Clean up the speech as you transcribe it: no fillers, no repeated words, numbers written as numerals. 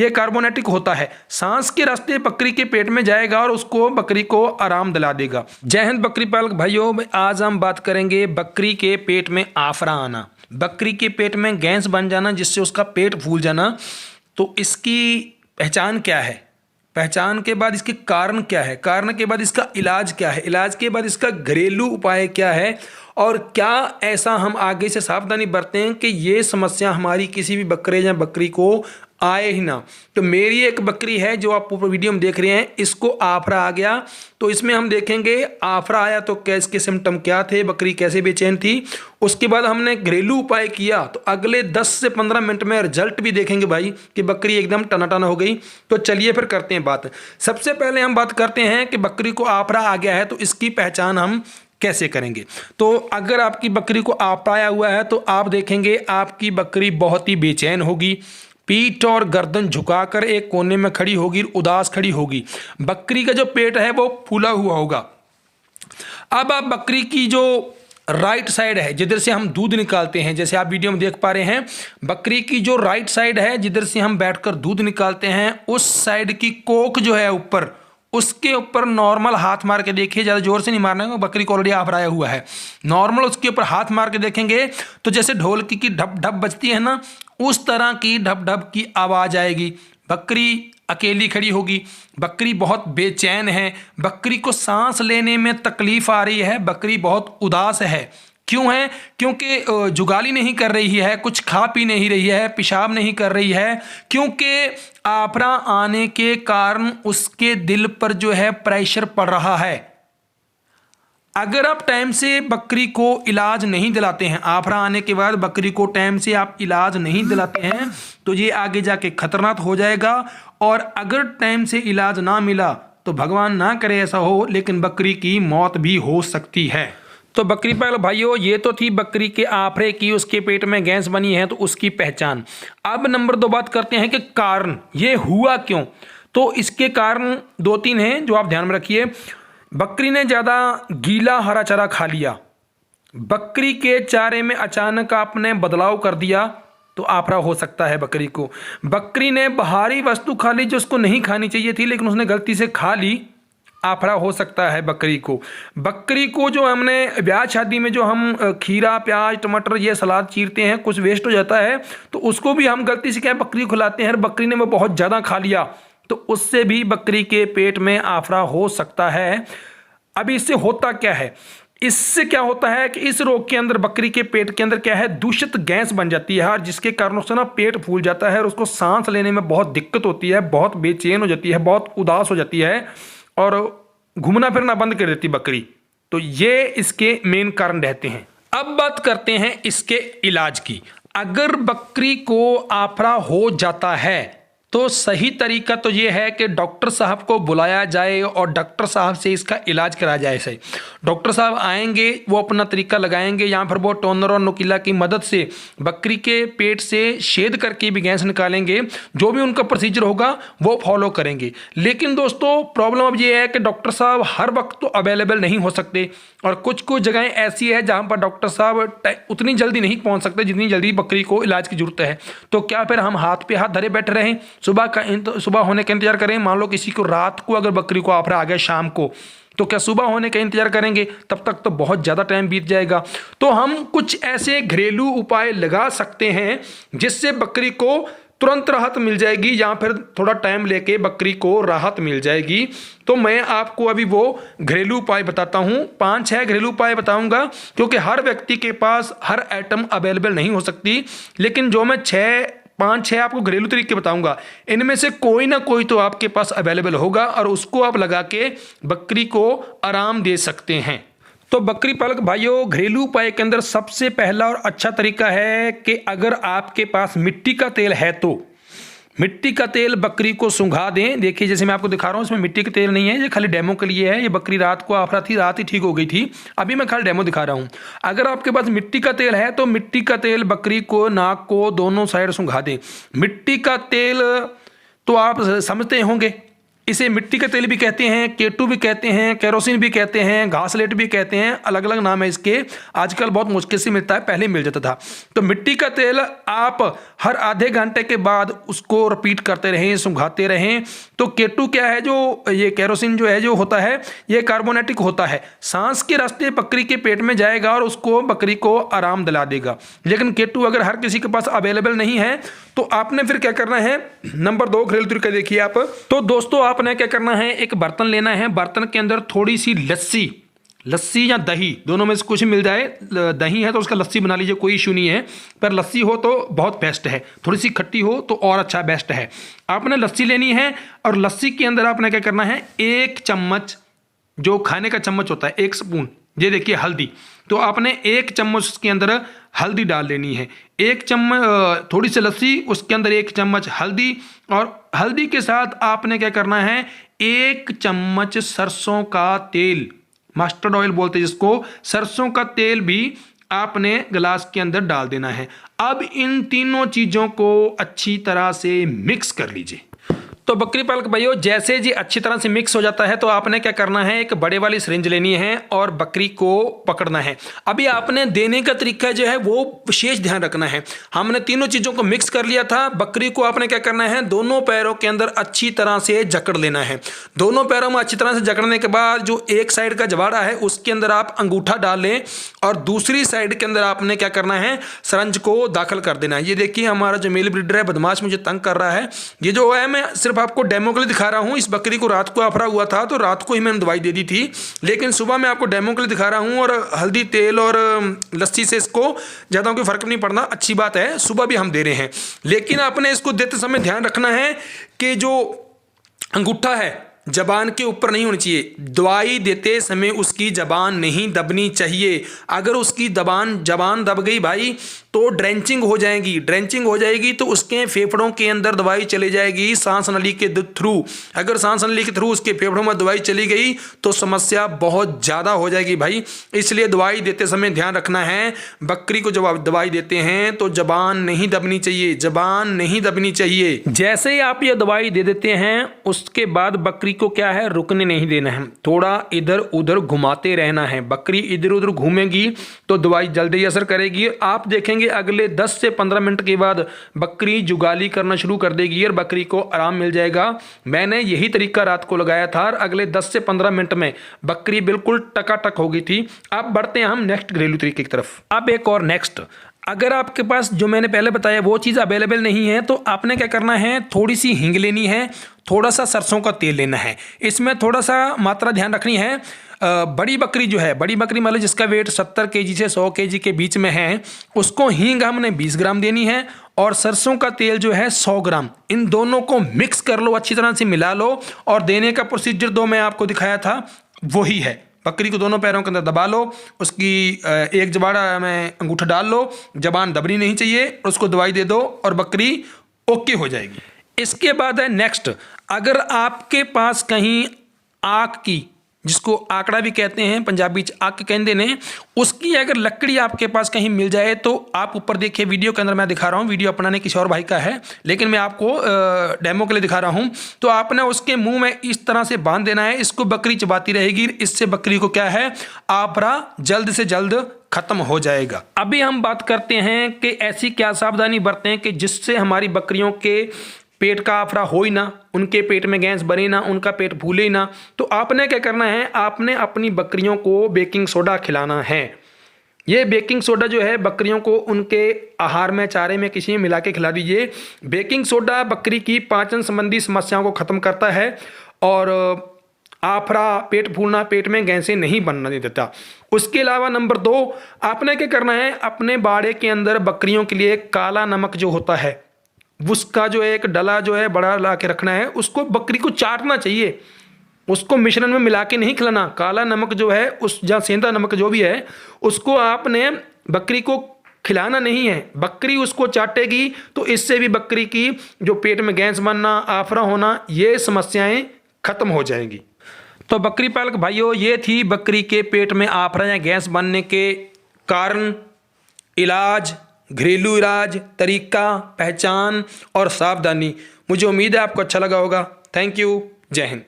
ये कार्बोनेटिक होता है, सांस के रास्ते बकरी के पेट में जाएगा और उसको बकरी को आराम दिला देगा। जय हिंद बकरी पालक भाइयों, आज हम बात करेंगे बकरी के पेट में आफरा आना, बकरी के पेट में गैस बन जाना जिससे उसका पेट फूल जाना। तो इसकी पहचान क्या है, पहचान के बाद इसके कारण क्या है, कारण के बाद इसका इलाज क्या है, इलाज के बाद इसका घरेलू उपाय क्या है, और क्या ऐसा हम आगे से सावधानी बरतें कि ये समस्या हमारी किसी भी बकरे या बकरी को आए ही ना। तो मेरी एक बकरी है जो आप वीडियो में देख रहे हैं, इसको आफरा आ गया। तो इसमें हम देखेंगे आफरा आया तो क्या इसके सिम्टम क्या थे, बकरी कैसे बेचैन थी। उसके बाद हमने घरेलू उपाय किया तो अगले 10 से 15 मिनट में रिजल्ट भी देखेंगे भाई कि बकरी एकदम टनाटना हो गई। तो चलिए फिर करते हैं बात। सबसे पहले हम बात करते हैं कि बकरी को आफरा आ गया है तो इसकी पहचान हम कैसे करेंगे। तो अगर आपकी बकरी को आफरा आया हुआ है तो आप देखेंगे आपकी बकरी बहुत ही बेचैन होगी, पीठ और गर्दन झुकाकर एक कोने में खड़ी होगी, उदास खड़ी होगी। बकरी का जो पेट है वो फूला हुआ होगा। अब आप बकरी की जो राइट साइड है जिधर से हम दूध निकालते हैं, जैसे आप वीडियो में देख पा रहे हैं, बकरी की जो राइट साइड है जिधर से हम बैठकर दूध निकालते हैं, उस साइड की कोख जो है ऊपर, उसके ऊपर नॉर्मल हाथ मार के देखिए, ज़्यादा जोर से नहीं मारना है, बकरी को ऑलरेडी आफरा आया हुआ है। नॉर्मल उसके ऊपर हाथ मार के देखेंगे तो जैसे ढोलकी की ढप ढप बजती है ना, उस तरह की ढप ढप की आवाज़ आएगी। बकरी अकेली खड़ी होगी, बकरी बहुत बेचैन है, बकरी को सांस लेने में तकलीफ आ रही है, बकरी बहुत उदास है। क्यों है? क्योंकि जुगाली नहीं कर रही है, कुछ खा पी नहीं रही है, पेशाब नहीं कर रही है, क्योंकि आफरा आने के कारण उसके दिल पर जो है प्रेशर पड़ रहा है। अगर आप टाइम से बकरी को इलाज नहीं दिलाते हैं, आफरा आने के बाद बकरी को टाइम से आप इलाज नहीं दिलाते हैं तो ये आगे जाके खतरनाक हो जाएगा। और अगर टाइम से इलाज ना मिला तो भगवान ना करे ऐसा हो, लेकिन बकरी की मौत भी हो सकती है। तो बकरी पालक भाइयों, ये तो थी बकरी के आफरे की, उसके पेट में गैस बनी है तो उसकी पहचान। अब नंबर 2 बात करते हैं कि कारण, ये हुआ क्यों। तो इसके कारण 2-3 हैं जो आप ध्यान में रखिए। बकरी ने ज़्यादा गीला हरा चारा खा लिया, बकरी के चारे में अचानक आपने बदलाव कर दिया तो आफरा हो सकता है बकरी को। बकरी ने बाहरी वस्तु खा ली जो उसको नहीं खानी चाहिए थी लेकिन उसने गलती से खा ली, आफरा हो सकता है बकरी को। बकरी को जो हमने ब्याह शादी में जो हम खीरा प्याज टमाटर ये सलाद चीरते हैं, कुछ वेस्ट हो जाता है तो उसको भी हम गलती से क्या बकरी को खिलाते हैं, बकरी ने वो बहुत ज़्यादा खा लिया तो उससे भी बकरी के पेट में आफरा हो सकता है। अभी इससे होता क्या है, इससे क्या होता है कि इस रोग के अंदर बकरी के पेट के अंदर क्या है, दूषित गैस बन जाती है और जिसके कारण उससे ना पेट फूल जाता है और उसको सांस लेने में बहुत दिक्कत होती है, बहुत बेचैन हो जाती है, बहुत उदास हो जाती है और घूमना फिरना बंद कर देती बकरी। तो ये इसके मेन कारण रहते हैं। अब बात करते हैं इसके इलाज की। अगर बकरी को आफरा हो जाता है तो सही तरीका तो ये है कि डॉक्टर साहब को बुलाया जाए और डॉक्टर साहब से इसका इलाज कराया जाए। सही डॉक्टर साहब आएंगे, वो अपना तरीका लगाएंगे, यहाँ पर वो टोनर और नुकीला की मदद से बकरी के पेट से छेद करके भी गैस निकालेंगे। जो भी उनका प्रोसीजर होगा वो फॉलो करेंगे। लेकिन दोस्तों प्रॉब्लम अब ये है कि डॉक्टर साहब हर वक्त तो अवेलेबल नहीं हो सकते और कुछ कुछ जगहें ऐसी है जहाँ पर डॉक्टर साहब उतनी जल्दी नहीं पहुँच सकते जितनी जल्दी बकरी को इलाज की जरूरत है। तो क्या फिर हम हाथ पे हाथ धरे बैठे रहें, सुबह होने का इंतजार करें। मान लो किसी को रात को अगर बकरी को आफरा आ गया शाम को, तो क्या सुबह होने का इंतजार करेंगे? तब तक तो बहुत ज़्यादा टाइम बीत जाएगा। तो हम कुछ ऐसे घरेलू उपाय लगा सकते हैं जिससे बकरी को तुरंत राहत मिल जाएगी या फिर थोड़ा टाइम लेके बकरी को राहत मिल जाएगी। तो मैं आपको अभी वो घरेलू उपाय बताता हूँ, 5-6 घरेलू उपाय बताऊंगा क्योंकि हर व्यक्ति के पास हर आइटम अवेलेबल नहीं हो सकती। लेकिन जो मैं 5-6 आपको घरेलू तरीके बताऊंगा, इनमें से कोई ना कोई तो आपके पास अवेलेबल होगा और उसको आप लगा के बकरी को आराम दे सकते हैं। तो बकरी पालक भाइयों, घरेलू उपाय के अंदर सबसे पहला और अच्छा तरीका है कि अगर आपके पास मिट्टी का तेल है तो मिट्टी का तेल बकरी को सुंघा दें। देखिए जैसे मैं आपको दिखा रहा हूँ, इसमें मिट्टी का तेल नहीं है, ये खाली डेमो के लिए है। ये बकरी रात को आफरा थी, रात ही ठीक हो गई थी, अभी मैं खाली डेमो दिखा रहा हूँ। अगर आपके पास मिट्टी का तेल है तो मिट्टी का तेल बकरी को नाक को दोनों साइड सुंघा दें। मिट्टी का तेल तो आप समझते होंगे, इसे मिट्टी का तेल भी कहते हैं, केटू भी कहते हैं, केरोसिन भी कहते हैं, घासलेट भी कहते हैं, अलग अलग नाम है इसके। आजकल बहुत मुश्किल से मिलता है, पहले मिल जाता था। तो मिट्टी का तेल आप हर आधे घंटे के बाद उसको रिपीट करते रहें, सुंघाते रहें। तो केटू क्या है, जो ये केरोसिन जो है जो होता है ये कार्बोनेटिक होता है, सांस के रास्ते बकरी के पेट में जाएगा और उसको बकरी को आराम दिला देगा। लेकिन केटू अगर हर किसी के पास अवेलेबल नहीं है तो आपने फिर क्या करना है, नंबर 2 घरेलू तरीका देखिए आप। तो दोस्तों आपने क्या करना है, एक बर्तन लेना है, बर्तन के अंदर थोड़ी सी लस्सी या दही, दोनों में से कुछ मिल जाए। दही है तो उसका लस्सी बना लीजिए, कोई इशू नहीं है, पर लस्सी हो तो बहुत बेस्ट है, थोड़ी सी खट्टी हो तो और अच्छा बेस्ट है। आपने लस्सी लेनी है और लस्सी के अंदर आपने क्या करना है, 1 चम्मच जो खाने का चम्मच होता है, 1 स्पून, ये देखिए हल्दी, तो आपने 1 चम्मच उसके अंदर हल्दी डाल लेनी है। 1 चम्मच थोड़ी सी लस्सी, उसके अंदर 1 चम्मच हल्दी, और हल्दी के साथ आपने क्या करना है, 1 चम्मच सरसों का तेल, मस्टर्ड ऑयल बोलते हैं जिसको, सरसों का तेल भी आपने गिलास के अंदर डाल देना है। अब इन तीनों चीजों को अच्छी तरह से मिक्स कर लीजिए। तो बकरी पालक भाइयों जैसे जी अच्छी तरह से मिक्स हो जाता है तो आपने क्या करना है, एक बड़े वाली सिरिंज लेनी है और बकरी को पकड़ना है। अभी आपने देने का तरीका जो है वो विशेष ध्यान रखना है। हमने तीनों चीज़ों को मिक्स कर लिया था। बकरी को आपने क्या करना है, दोनों पैरों के अंदर अच्छी तरह से जकड़ लेना है। दोनों पैरों में अच्छी तरह से जकड़ने के बाद जो एक साइड का जवाड़ा है उसके अंदर आप अंगूठा डाल लें और दूसरी साइड के अंदर आपने क्या करना है, सिरंज को दाखिल कर देना है। ये देखिए हमारा जो मेल ब्रीडर है बदमाश मुझे तंग कर रहा है। ये जो है मैं सिर्फ आपको डेमो के लिए दिखा रहा हूं। इस बकरी को रात को आफरा हुआ था तो रात को ही मैंने दवाई दे दी थी, लेकिन सुबह मैं आपको डेमो के लिए दिखा रहा हूं। और हल्दी तेल और लस्सी से इसको ज़्यादा कोई फर्क नहीं पड़ना, अच्छी बात है, सुबह भी हम दे रहे हैं। लेकिन आपने इसको देते समय ध्यान रखना है कि जो अंगूठा है जबान के ऊपर नहीं होनी चाहिए। दवाई देते समय उसकी जबान नहीं दबनी चाहिए। अगर उसकी जबान दब गई भाई तो ड्रेंचिंग हो जाएगी तो उसके फेफड़ों के अंदर दवाई चली जाएगी सांस नली के थ्रू। अगर सांस नली के थ्रू उसके फेफड़ों में दवाई चली गई तो समस्या बहुत ज़्यादा हो जाएगी भाई। इसलिए दवाई देते समय ध्यान रखना है, बकरी को जब दवाई देते हैं तो जबान नहीं दबनी चाहिए। जैसे ही आप ये दवाई दे देते हैं उसके बाद बकरी को क्या है, रुकने नहीं देना है, थोड़ा इधर उधर घुमाते रहना है। बकरी इधर उधर घूमेगी तो दवाई जल्दी असर करेगी। आप देखेंगे अगले 10 से 15 मिनट के बाद बकरी जुगाली करना शुरू कर देगी और बकरी को आराम मिल जाएगा। मैंने यही तरीका रात को लगाया था और अगले 10 से 15 मिनट में बकरी बिल्कुल टकाटक हो गई थी। अब बढ़ते हैं हम नेक्स्ट घरेलू तरीके की तरफ। अब एक और नेक्स्ट, अगर आपके पास जो मैंने पहले बताया वो चीज़ अवेलेबल नहीं है तो आपने क्या करना है, थोड़ी सी हींग लेनी है, थोड़ा सा सरसों का तेल लेना है। इसमें थोड़ा सा मात्रा ध्यान रखनी है। बड़ी बकरी जो है, बड़ी बकरी मतलब जिसका वेट 70 kg से 100 kg के बीच में है, उसको हींग हमने 20 ग्राम देनी है और सरसों का तेल जो है 100 ग्राम। इन दोनों को मिक्स कर लो, अच्छी तरह से मिला लो और देने का प्रोसीजर दो मैं आपको दिखाया था वही है। बकरी को दोनों पैरों के अंदर दबा लो, उसकी एक जबाड़ा में अंगूठा डाल लो, जबान दबनी नहीं चाहिए, उसको दवाई दे दो और बकरी ओके हो जाएगी। इसके बाद है नेक्स्ट, अगर आपके पास कहीं आक की, जिसको आंकड़ा भी कहते हैं पंजाबी आक कहते ने, उसकी अगर लकड़ी आपके पास कहीं मिल जाए तो आप ऊपर देखिए वीडियो के अंदर मैं दिखा रहा हूँ, वीडियो अपना ने किसी और भाई का है लेकिन मैं आपको डेमो के लिए दिखा रहा हूँ। तो आपने उसके मुंह में इस तरह से बांध देना है, इसको बकरी चबाती रहेगी, इससे बकरी को क्या है, आफरा जल्द से जल्द खत्म हो जाएगा। अभी हम बात करते हैं कि ऐसी क्या सावधानी बरतें कि जिससे हमारी बकरियों के पेट का आफरा हो ही ना, उनके पेट में गैस बने ना, उनका पेट फूले ही ना। तो आपने क्या करना है, आपने अपनी बकरियों को बेकिंग सोडा खिलाना है। ये बेकिंग सोडा जो है बकरियों को उनके आहार में, चारे में, किसी में मिला के खिला दीजिए। बेकिंग सोडा बकरी की पाचन संबंधी समस्याओं को खत्म करता है और आफरा, पेट फूलना, पेट में गैसें नहीं बनने देता। उसके अलावा नंबर 2, आपने क्या करना है, अपने बाड़े के अंदर बकरियों के लिए काला नमक जो होता है उसका जो एक डला जो है बड़ा ला के रखना है, उसको बकरी को चाटना चाहिए, उसको मिश्रण में मिला के नहीं खिलाना। काला नमक जो है उस, जहाँ सेंधा नमक जो भी है, उसको आपने बकरी को खिलाना नहीं है, बकरी उसको चाटेगी तो इससे भी बकरी की जो पेट में गैस बनना, आफरा होना, ये समस्याएं खत्म हो जाएंगी। तो बकरी पालक भाइयों, ये थी बकरी के पेट में आफरा या गैस बनने के कारण, इलाज, घरेलू इलाज, तरीका, पहचान और सावधानी। मुझे उम्मीद है आपको अच्छा लगा होगा। थैंक यू, जय हिंद।